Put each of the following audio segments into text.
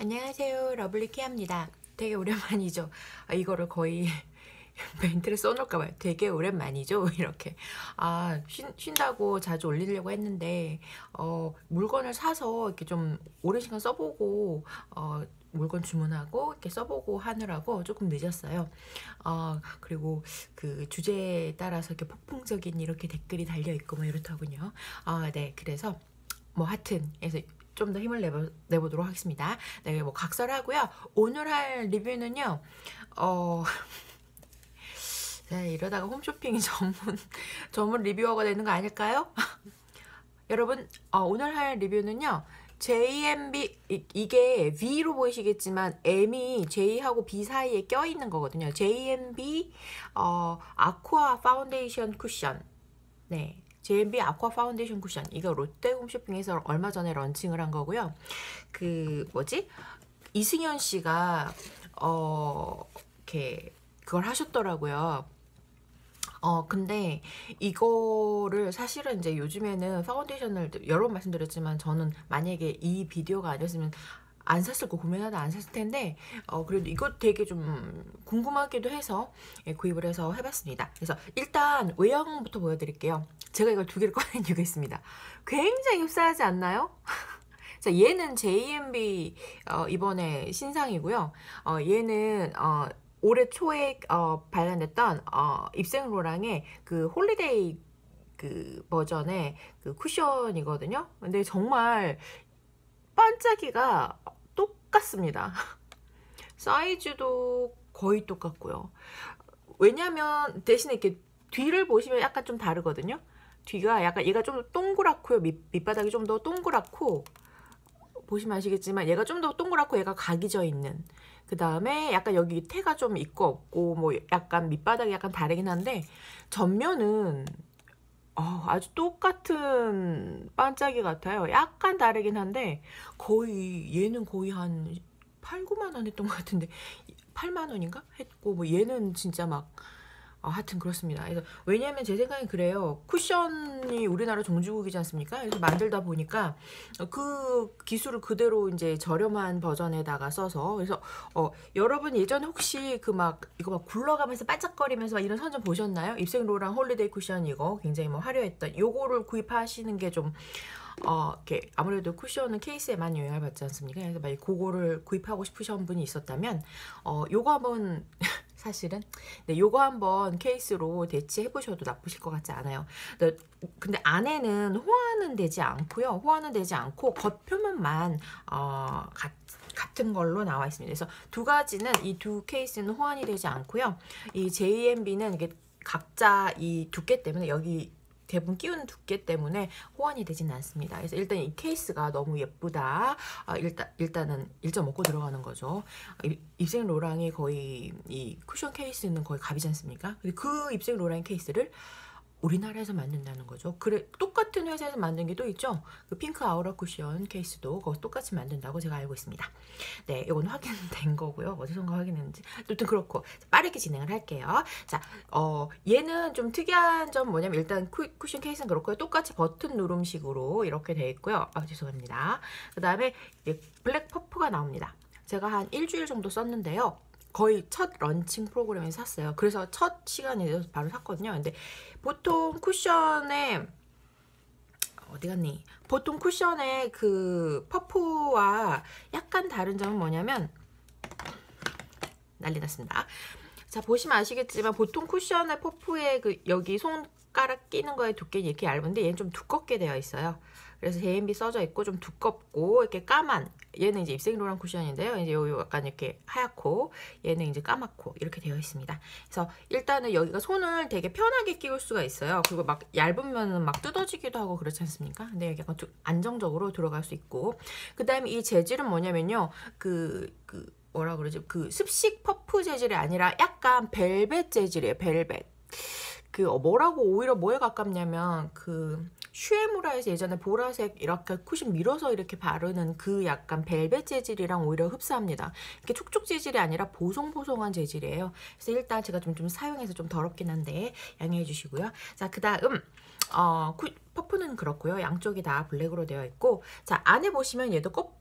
안녕하세요. 러블리키입니다. 되게 오랜만이죠. 이거를 거의 멘트를 써놓을까봐요. 되게 오랜만이죠. 이렇게. 쉰다고 자주 올리려고 했는데, 물건을 사서 이렇게 좀 오랜 시간 써보고, 물건 주문하고, 이렇게 써보고 하느라고 조금 늦었어요. 그리고 그 주제에 따라서 이렇게 폭풍적인 이렇게 댓글이 달려있고, 뭐 이렇더군요. 네. 그래서, 뭐 하여튼, 그래서 좀 더 힘을 내보도록 하겠습니다. 네, 뭐 각설하고요. 오늘 할 리뷰는요. 어, 네, 이러다가 홈쇼핑 전문 리뷰어가 되는 거 아닐까요? 여러분, 오늘 할 리뷰는요. JMB, 이게 V로 보이시겠지만 M이 J하고 B 사이에 껴있는 거거든요. JMB 아쿠아 파운데이션 쿠션. 네. JMB 아쿠아 파운데이션 쿠션. 이거 롯데 홈쇼핑에서 얼마 전에 런칭을 한 거고요. 그 뭐지? 이승현 씨가 이렇게 그걸 하셨더라고요. 근데 이거를 사실은 이제 요즘에는 파운데이션을 여러 번 말씀드렸지만 저는 만약에 이 비디오가 아니었으면 안 샀을 거 고민하다 안 샀을 텐데 그래도 이거 되게 좀 궁금하기도 해서 구입을 해서 해봤습니다. 그래서 일단 외형부터 보여드릴게요. 제가 이걸 두 개를 꺼낸 이유가 있습니다. 굉장히 흡사하지 않나요? 자, 얘는 JMB 이번에 신상이고요. 얘는 올해 초에 발간됐던 입생로랑의 그 홀리데이 그 버전의 그 쿠션이거든요. 근데 정말 반짝이가 똑같습니다. 사이즈도 거의 똑같고요. 왜냐면 대신에 이렇게 뒤를 보시면 약간 좀 다르거든요. 뒤가 약간 얘가 좀 동그랗고요. 밑바닥이 좀 더 동그랗고 보시면 아시겠지만 얘가 좀 더 동그랗고 얘가 각이 져 있는. 그 다음에 약간 여기 태가 좀 있고 없고 뭐 약간 밑바닥이 약간 다르긴 한데 전면은 아주 똑같은 반짝이 같아요. 약간 다르긴 한데 거의 얘는 거의 한 8, 9만 원 했던 것 같은데 8만 원인가? 했고 뭐 얘는 진짜 막 하여튼 그렇습니다. 그래서 왜냐면 제 생각엔 그래요. 쿠션이 우리나라 종주국이지 않습니까? 그래서 만들다 보니까 그 기술을 그대로 이제 저렴한 버전에다가 써서 그래서 여러분 예전에 혹시 그 막 이거 막 굴러가면서 반짝거리면서 막 이런 선전 보셨나요? 입생로랑 홀리데이 쿠션 이거 굉장히 뭐 화려했던 요거를 구입하시는 게 좀 이렇게 아무래도 쿠션은 케이스에 많이 영향을 받지 않습니까? 그래서 만약 그거를 구입하고 싶으신 분이 있었다면 요거 한번 사실은 네, 요거 한번 케이스로 대체해 보셔도 나쁘실 것 같지 않아요. 근데 안에는 호환은 되지 않고요. 호환은 되지 않고 겉표면만 같은 걸로 나와 있습니다. 그래서 두 가지는 이 두 케이스는 호환이 되지 않고요. 이 JMB는 이게 각자 이 두께 때문에 여기 대부분 끼우는 두께 때문에 호환이 되지는 않습니다. 그래서 일단 이 케이스가 너무 예쁘다. 일단은 1.5고 들어가는 거죠. 입생 로랑이 거의 이 쿠션 케이스는 거의 갑이지 않습니까? 근데 그 입생 로랑 케이스를 우리나라에서 만든다는 거죠. 그래 똑같은 회사에서 만든 게 또 있죠. 그 핑크 아우라 쿠션 케이스도 거기서 똑같이 만든다고 제가 알고 있습니다. 네, 이건 확인된 거고요. 어디선가 확인했는지. 아무튼 그렇고 빠르게 진행을 할게요. 자, 얘는 좀 특이한 점 뭐냐면 일단 쿠션 케이스는 그렇고요. 똑같이 버튼 누름식으로 이렇게 되어 있고요. 죄송합니다. 그 다음에 블랙 퍼프가 나옵니다. 제가 한 일주일 정도 썼는데요. 거의 첫 런칭 프로그램에서 샀어요. 그래서 첫 시간에 바로 샀거든요. 근데 보통 쿠션에 어디 갔니? 보통 쿠션의 그 퍼프와 약간 다른 점은 뭐냐면 난리 났습니다. 자, 보시면 아시겠지만 보통 쿠션의 퍼프의 그 여기 손가락 끼는 거에 두께는 이렇게 얇은데 얘는 좀 두껍게 되어 있어요. 그래서 JMB 써져 있고 좀 두껍고 이렇게 까만 얘는 이제 입생로랑 쿠션인데요. 이제 요 약간 이렇게 하얗고 얘는 이제 까맣고 이렇게 되어 있습니다. 그래서 일단은 여기가 손을 되게 편하게 끼울 수가 있어요. 그리고 막 얇으면은 막 뜯어지기도 하고 그렇지 않습니까? 근데 여기 약간 좀 안정적으로 들어갈 수 있고 그다음에 이 재질은 뭐냐면요. 뭐라 그러지? 그 습식 퍼프 재질이 아니라 약간 벨벳 재질이에요. 벨벳. 뭐라고 오히려 뭐에 가깝냐면 슈에무라에서 예전에 보라색 이렇게 쿠션 밀어서 이렇게 바르는 그 약간 벨벳 재질이랑 오히려 흡사합니다. 이렇게 촉촉 재질이 아니라 보송보송한 재질이에요. 그래서 일단 제가 좀 사용해서 좀 더럽긴 한데 양해해 주시고요. 자, 그 다음 퍼프는 그렇고요. 양쪽이 다 블랙으로 되어 있고 자, 안에 보시면 얘도 꽃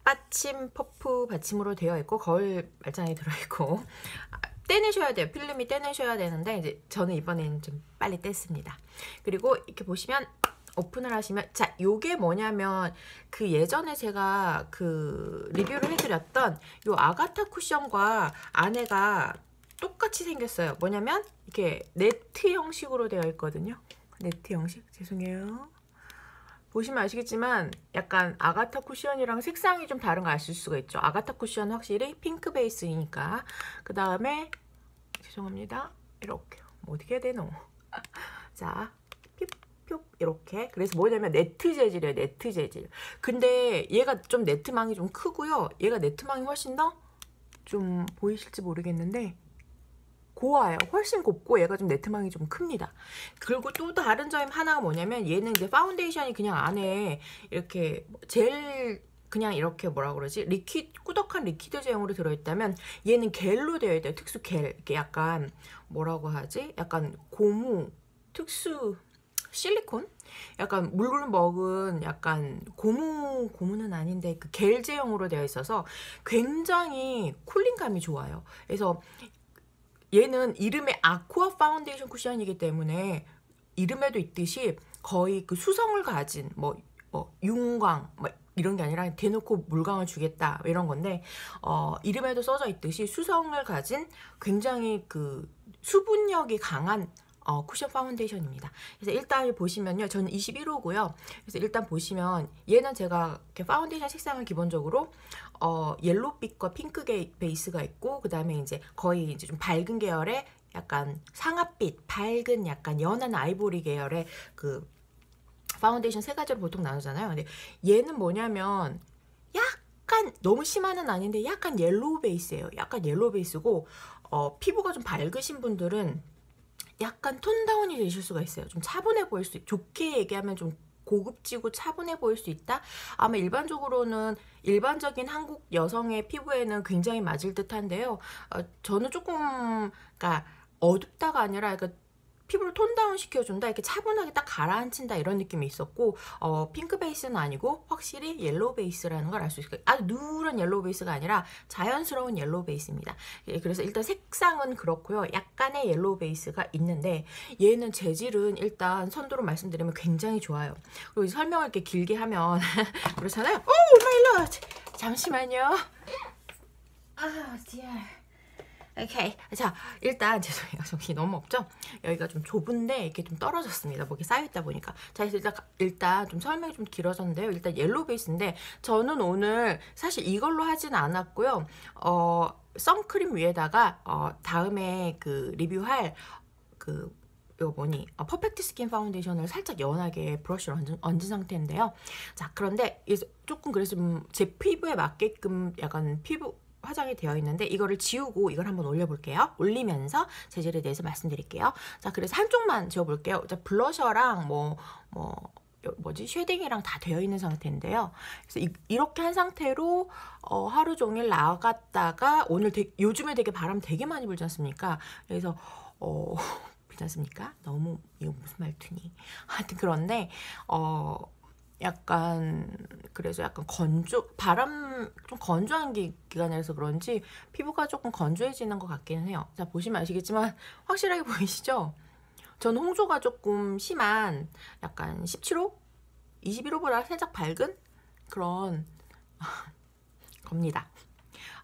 받침, 퍼프 받침으로 되어 있고 거울 말짱이 들어있고 떼내셔야 돼요. 필름이 떼내셔야 되는데 이제 저는 이번에는 좀 빨리 뗐습니다. 그리고 이렇게 보시면 오픈을 하시면, 자, 요게 뭐냐면 그 예전에 제가 그 리뷰를 해드렸던 요 아가타 쿠션과 안에가 똑같이 생겼어요. 뭐냐면 이렇게 네트 형식으로 되어 있거든요. 네트 형식, 죄송해요. 보시면 아시겠지만 약간 아가타 쿠션이랑 색상이 좀 다른 거 아실 수가 있죠. 아가타 쿠션 확실히 핑크 베이스이니까. 그 다음에 죄송합니다. 이렇게 뭐 어떻게 해야 되노? 자, 뿅뿅 이렇게. 그래서 뭐냐면 네트 재질이에요. 네트 재질. 근데 얘가 좀 네트망이 좀 크고요. 얘가 네트망이 훨씬 더 좀 보이실지 모르겠는데 고와요. 훨씬 곱고 얘가 좀 네트망이 좀 큽니다. 그리고 또 다른 점 하나가 뭐냐면 얘는 이제 파운데이션이 그냥 안에 이렇게 젤 그냥 이렇게 뭐라 그러지? 꾸덕한 리퀴드 제형으로 들어있다면 얘는 겔로 되어 있대요. 특수 겔. 이렇게 약간 뭐라고 하지? 약간 고무, 특수 실리콘? 약간 물을 먹은 약간 고무는 아닌데 그 겔 제형으로 되어 있어서 굉장히 쿨링감이 좋아요. 그래서 얘는 이름에 아쿠아 파운데이션 쿠션이기 때문에 이름에도 있듯이 거의 그 수성을 가진 뭐 윤광 이런 게 아니라 대놓고 물광을 주겠다 이런 건데 이름에도 써져 있듯이 수성을 가진 굉장히 그 수분력이 강한 쿠션 파운데이션입니다. 그래서 일단 보시면요. 저는 21호고요. 그래서 일단 보시면 얘는 제가 이렇게 파운데이션 색상을 기본적으로 옐로빛과 핑크 베이스가 있고 그 다음에 이제 거의 이제 좀 밝은 계열의 약간 상아빛, 밝은 약간 연한 아이보리 계열의 그 파운데이션 세 가지로 보통 나누잖아요. 근데 얘는 뭐냐면 약간 너무 심한은 아닌데 약간 옐로우 베이스예요. 약간 옐로우 베이스고 피부가 좀 밝으신 분들은 약간 톤 다운이 되실 수가 있어요. 좀 차분해 보일 수, 좋게 얘기하면 좀 고급지고 차분해 보일 수 있다. 아마 일반적으로는 일반적인 한국 여성의 피부에는 굉장히 맞을 듯한데요. 저는 조금 그러니까 어둡다가 아니라 그러니까 피부를 톤 다운 시켜준다, 이렇게 차분하게 딱 가라앉힌다 이런 느낌이 있었고 핑크 베이스는 아니고 확실히 옐로우 베이스라는 걸 알 수 있어요. 아주 누런 옐로우 베이스가 아니라 자연스러운 옐로우 베이스입니다. 그래서 일단 색상은 그렇고요. 약간의 옐로우 베이스가 있는데 얘는 재질은 일단 선두로 말씀드리면 굉장히 좋아요. 그리고 설명을 이렇게 길게 하면 그렇잖아요. 오 마이 롯! 잠시만요. 아 dear. 오케이. 자, 일단 죄송해요. 정신이 너무 없죠? 여기가 좀 좁은데 이렇게 좀 떨어졌습니다. 뭐 이렇게 쌓여있다 보니까. 자, 일단 좀 설명이 좀 길어졌는데요. 일단 옐로우 베이스인데 저는 오늘 사실 이걸로 하진 않았고요. 선크림 위에다가 다음에 그 리뷰할 그 이거 뭐니? 퍼펙트 스킨 파운데이션을 살짝 연하게 브러쉬로 얹은 상태인데요. 자, 그런데 조금 그래서 제 피부에 맞게끔 약간 피부 화장이 되어 있는데 이거를 지우고 이걸 한번 올려볼게요. 올리면서 재질에 대해서 말씀드릴게요. 자, 그래서 한쪽만 지워볼게요. 자, 블러셔랑 뭐지? 쉐딩이랑 다 되어 있는 상태인데요. 그래서 이렇게 한 상태로 하루 종일 나갔다가 오늘 요즘에 되게 바람 되게 많이 불지 않습니까? 그래서 불지 않습니까? 너무 이거 무슨 말투니? 하여튼 그런데 약간 그래서 약간 바람 좀 건조한 기간이라서 그런지 피부가 조금 건조해지는 것 같기는 해요. 자, 보시면 아시겠지만 확실하게 보이시죠? 저는 홍조가 조금 심한 약간 17호? 21호보다 살짝 밝은 그런 겁니다.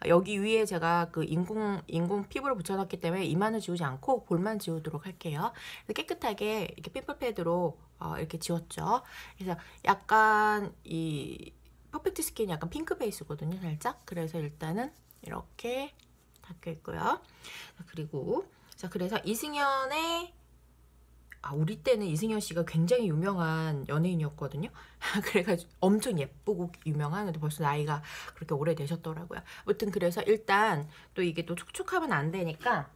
여기 위에 제가 그 인공 피부를 붙여놨기 때문에 이마는 지우지 않고 볼만 지우도록 할게요. 깨끗하게 이렇게 핀플 패드로 이렇게 지웠죠. 그래서 약간 이 퍼펙트 스킨이 약간 핑크 베이스거든요, 살짝. 그래서 일단은 이렇게 닦여 있고요. 그리고 자, 그래서 이승연의 우리 때는 이승연 씨가 굉장히 유명한 연예인이었거든요. 그래가지고 엄청 예쁘고 유명한, 근데 벌써 나이가 그렇게 오래되셨더라고요. 아무튼 그래서 일단 또 이게 또 촉촉하면 안 되니까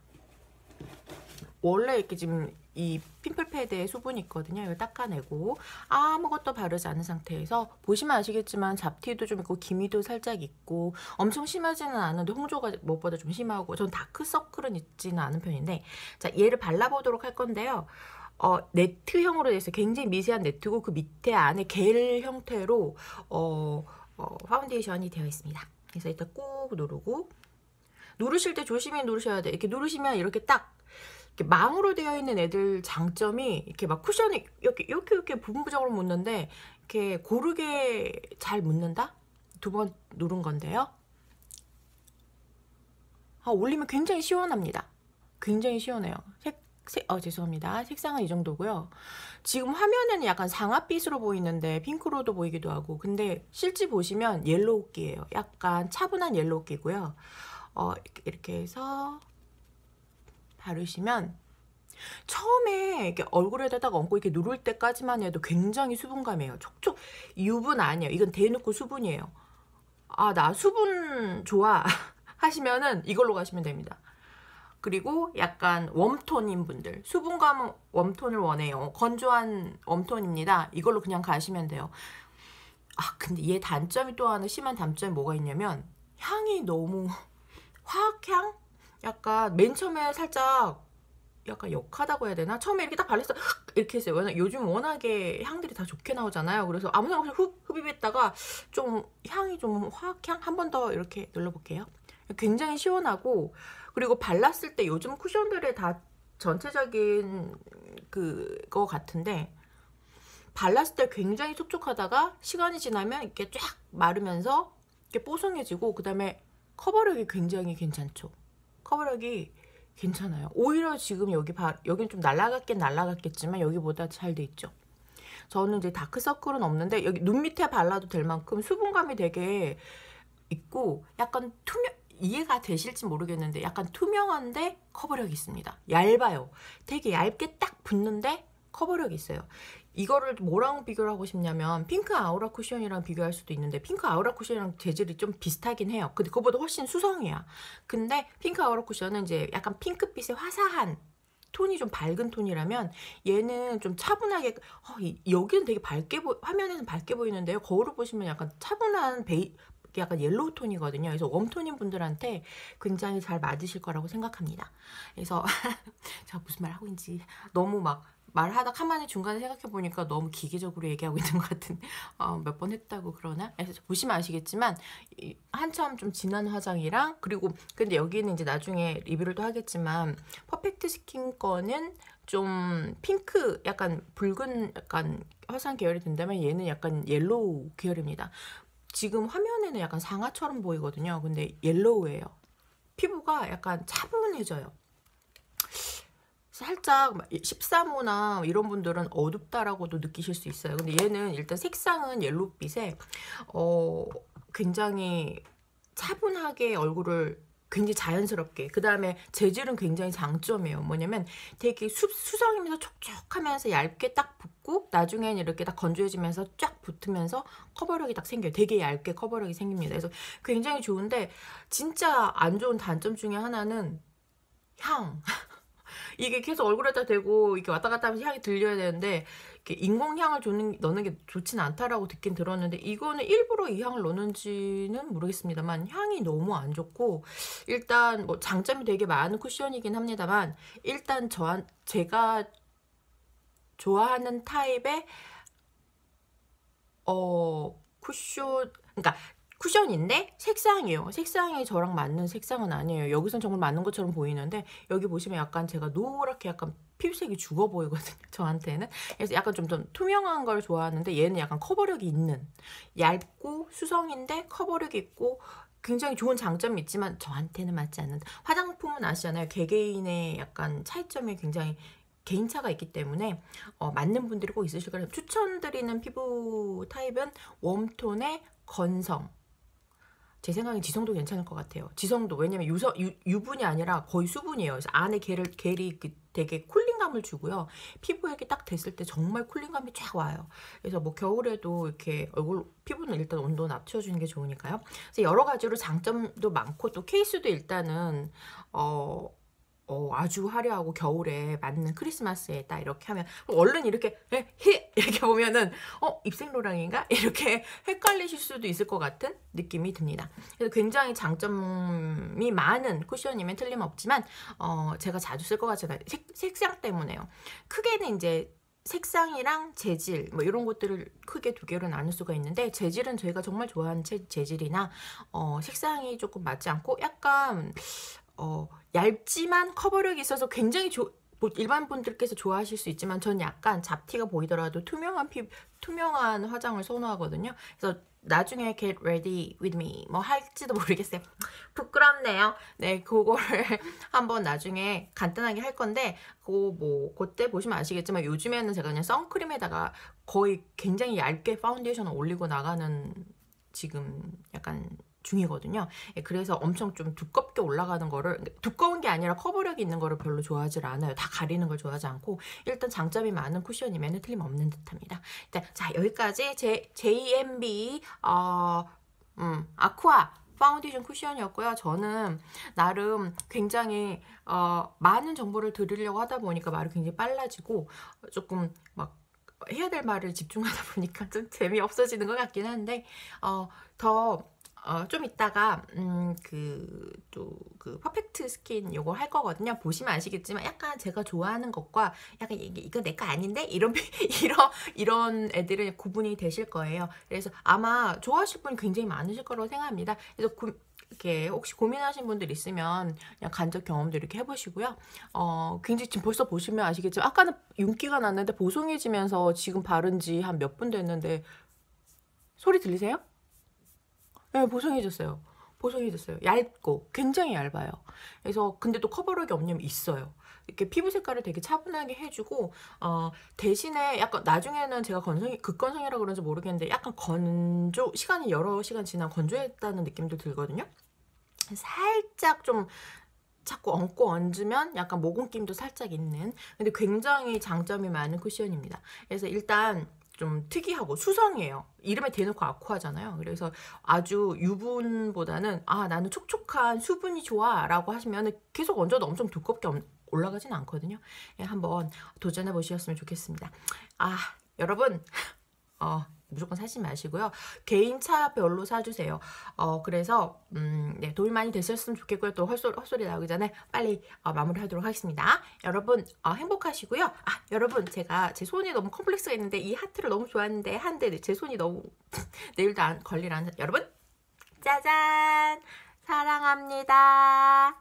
원래 이렇게 지금 이 핀플 패드에 수분이 있거든요. 이걸 닦아내고 아무것도 바르지 않은 상태에서 보시면 아시겠지만 잡티도 좀 있고 기미도 살짝 있고 엄청 심하지는 않은데 홍조가 무엇보다 좀 심하고 전 다크서클은 있지는 않은 편인데, 자, 얘를 발라보도록 할 건데요. 네트형으로 되어 있어요. 굉장히 미세한 네트고 그 밑에 안에 겔 형태로 파운데이션이 되어 있습니다. 그래서 일단 꾹 누르고, 누르실 때 조심히 누르셔야 돼요. 이렇게 누르시면 이렇게 딱 이렇게 망으로 되어 있는 애들 장점이 이렇게 막 쿠션이 이렇게 부분적으로 묻는데 이렇게 고르게 잘 묻는다? 2번 누른 건데요. 올리면 굉장히 시원합니다. 굉장히 시원해요. 죄송합니다. 색상은 이 정도고요. 지금 화면에는 약간 상아빛으로 보이는데 핑크로도 보이기도 하고, 근데 실제 보시면 옐로우기예요. 약간 차분한 옐로우기고요. 이렇게 해서 바르시면 처음에 이렇게 얼굴에다가 얹고 이렇게 누를 때까지만 해도 굉장히 수분감이에요. 촉촉. 유분 아니에요. 이건 대놓고 수분이에요. 나 수분 좋아 하시면은 이걸로 가시면 됩니다. 그리고 약간 웜톤인 분들, 수분감 웜톤을 원해요. 건조한 웜톤입니다. 이걸로 그냥 가시면 돼요. 근데 얘 단점이, 또 하나 심한 단점이 뭐가 있냐면 향이 너무 화학향? 약간 맨 처음에 살짝 약간 역하다고 해야 되나? 처음에 이렇게 딱 발랐을 때 이렇게 했어요. 왜냐면 요즘 워낙에 향들이 다 좋게 나오잖아요. 그래서 아무 생각 없이 흡입했다가 좀 향이 좀 화학향? 한 번 더 이렇게 눌러볼게요. 굉장히 시원하고, 그리고 발랐을 때 요즘 쿠션들의 다 전체적인 그거 같은데, 발랐을 때 굉장히 촉촉하다가 시간이 지나면 이렇게 쫙 마르면서 이렇게 뽀송해지고, 그 다음에 커버력이 굉장히 괜찮죠. 커버력이 괜찮아요. 오히려 지금 여기는 좀 날라갔겠지만 여기보다 잘 돼 있죠. 저는 이제 다크서클은 없는데 여기 눈 밑에 발라도 될 만큼 수분감이 되게 있고, 약간 이해가 되실지 모르겠는데 약간 투명한데 커버력이 있습니다. 얇아요. 되게 얇게 딱 붙는데 커버력이 있어요. 이거를 뭐랑 비교를 하고 싶냐면 핑크 아우라 쿠션이랑 비교할 수도 있는데, 핑크 아우라 쿠션이랑 재질이 좀 비슷하긴 해요. 근데 그거보다 훨씬 수성이야. 근데 핑크 아우라 쿠션은 이제 약간 핑크빛의 화사한 톤이 좀 밝은 톤이라면, 얘는 좀 차분하게, 여기는 되게 화면에는 밝게 보이는데요. 거울을 보시면 약간 차분한 약간 옐로우 톤이거든요. 그래서 웜톤인 분들한테 굉장히 잘 맞으실 거라고 생각합니다. 그래서 제가 무슨 말 하고 있는지 너무 막 말하다 가만히 중간에 생각해보니까 너무 기계적으로 얘기하고 있는 것 같은, 몇 번 했다고 그러나? 그래서 보시면 아시겠지만 한참 좀 진한 화장이랑, 그리고 근데 여기는 이제 나중에 리뷰를 또 하겠지만 퍼펙트 스킨 거는 좀 핑크, 약간 붉은 약간 화장 계열이 된다면 얘는 약간 옐로우 계열입니다. 지금 화면에는 약간 상아처럼 보이거든요. 근데 옐로우예요. 피부가 약간 차분해져요. 살짝 13호나 이런 분들은 어둡다라고도 느끼실 수 있어요. 근데 얘는 일단 색상은 옐로우빛에 굉장히 차분하게 얼굴을 굉장히 자연스럽게, 그 다음에 재질은 굉장히 장점이에요. 뭐냐면 되게 수성이면서 촉촉하면서 얇게 딱 붙고, 나중에는 이렇게 딱 건조해지면서 쫙 붙으면서 커버력이 딱 생겨요. 되게 얇게 커버력이 생깁니다. 그래서 굉장히 좋은데, 진짜 안 좋은 단점 중에 하나는 향. 이게 계속 얼굴에다 대고 이렇게 왔다 갔다 하면서 향이 들려야 되는데, 이렇게 인공향을 넣는 게 좋진 않다라고 듣긴 들었는데, 이거는 일부러 이 향을 넣는지는 모르겠습니다만 향이 너무 안 좋고, 일단 뭐 장점이 되게 많은 쿠션이긴 합니다만, 일단 제가 좋아하는 타입의 그러니까 쿠션인데 색상이에요. 색상이 저랑 맞는 색상은 아니에요. 여기선 정말 맞는 것처럼 보이는데, 여기 보시면 약간 제가 노랗게 약간 피부색이 죽어 보이거든요. 저한테는. 그래서 약간 좀 투명한 걸 좋아하는데, 얘는 약간 커버력이 있는, 얇고 수성인데 커버력이 있고 굉장히 좋은 장점이 있지만 저한테는 맞지 않는, 화장품은 아시잖아요. 개개인의 약간 차이점이 굉장히 개인차가 있기 때문에 맞는 분들이 꼭 있으실 거예요. 추천드리는 피부 타입은 웜톤의 건성. 제 생각엔 지성도 괜찮을 것 같아요. 지성도. 왜냐면 유분이 아니라 거의 수분이에요. 그래서 안에 겔이 되게 쿨링감을 주고요. 피부에 딱 댔을 때 정말 쿨링감이 쫙 와요. 그래서 뭐 겨울에도 이렇게 피부는 일단 온도 낮춰주는 게 좋으니까요. 그래서 여러 가지로 장점도 많고, 또 케이스도 일단은 아주 화려하고 겨울에 맞는, 크리스마스에 딱 이렇게 하면 얼른 이렇게 이렇게 보면은 입생로랑인가? 이렇게 헷갈리실 수도 있을 것 같은 느낌이 듭니다. 그래서 굉장히 장점이 많은 쿠션이면 틀림없지만 제가 자주 쓸 것 같잖아요. 색상 때문에요. 크게는 이제 색상이랑 재질 뭐 이런 것들을 크게 두 개로 나눌 수가 있는데, 재질은 저희가 정말 좋아하는 재질이나 색상이 조금 맞지 않고 약간 얇지만 커버력이 있어서 굉장히 뭐 일반 분들께서 좋아하실 수 있지만, 전 약간 잡티가 보이더라도 투명한 화장을 선호하거든요. 그래서 나중에 get ready with me 뭐 할지도 모르겠어요. 부끄럽네요. 네, 그거를 한번 나중에 간단하게 할 건데, 그때 보시면 아시겠지만 요즘에는 제가 그냥 선크림에다가 거의 굉장히 얇게 파운데이션을 올리고 나가는 지금 약간 중이거든요. 그래서 엄청 좀 두껍게 올라가는 거를, 두꺼운 게 아니라 커버력이 있는 거를 별로 좋아하지 않아요. 다 가리는 걸 좋아하지 않고, 일단 장점이 많은 쿠션이면 틀림없는 듯합니다. 일단 자, 여기까지 JMB 아쿠아 파운데이션 쿠션이었고요. 저는 나름 굉장히 많은 정보를 드리려고 하다 보니까 말이 굉장히 빨라지고 조금 막 해야 될 말을 집중하다 보니까 좀 재미없어지는 것 같긴 한데, 좀 이따가 그 퍼펙트 스킨 요거 할 거거든요. 보시면 아시겠지만 약간 제가 좋아하는 것과 약간 이거 내 거 아닌데 이런 이런 애들은 구분이 되실 거예요. 그래서 아마 좋아하실 분이 굉장히 많으실 거라고 생각합니다. 그래서 이렇게 혹시 고민하신 분들 있으면 그냥 간접 경험도 이렇게 해보시고요. 굉장히 지금 벌써 보시면 아시겠지만 아까는 윤기가 났는데 보송해지면서 지금 바른 지 한 몇 분 됐는데 소리 들리세요? 네, 보송해졌어요. 보송해졌어요. 얇고 굉장히 얇아요. 그래서 근데 또 커버력이 없냐면 있어요. 이렇게 피부 색깔을 되게 차분하게 해주고, 대신에 약간 나중에는 제가 극건성이라 그런지 모르겠는데 약간 시간이 여러 시간 지나 건조했다는 느낌도 들거든요. 살짝 좀 자꾸 얹고 얹으면 약간 모공김도 살짝 있는, 근데 굉장히 장점이 많은 쿠션입니다. 그래서 일단 좀 특이하고 수성이에요. 이름에 대놓고 아쿠아잖아요. 그래서 아주 유분보다는 나는 촉촉한 수분이 좋아 라고 하시면 계속 얹어도 엄청 두껍게 올라가진 않거든요. 한번 도전해 보셨으면 좋겠습니다. 여러분 무조건 사지 마시고요. 개인차별로 사주세요. 그래서 네, 도움이 많이 되셨으면 좋겠고요. 또 헛소리 나오기 전에 빨리 마무리하도록 하겠습니다. 여러분 행복하시고요. 여러분 제가 제 손이 너무 컴플렉스가 있는데 이 하트를 너무 좋아하는데 한데 제 손이 너무 내일도 걸리라. 여러분 짜잔, 사랑합니다.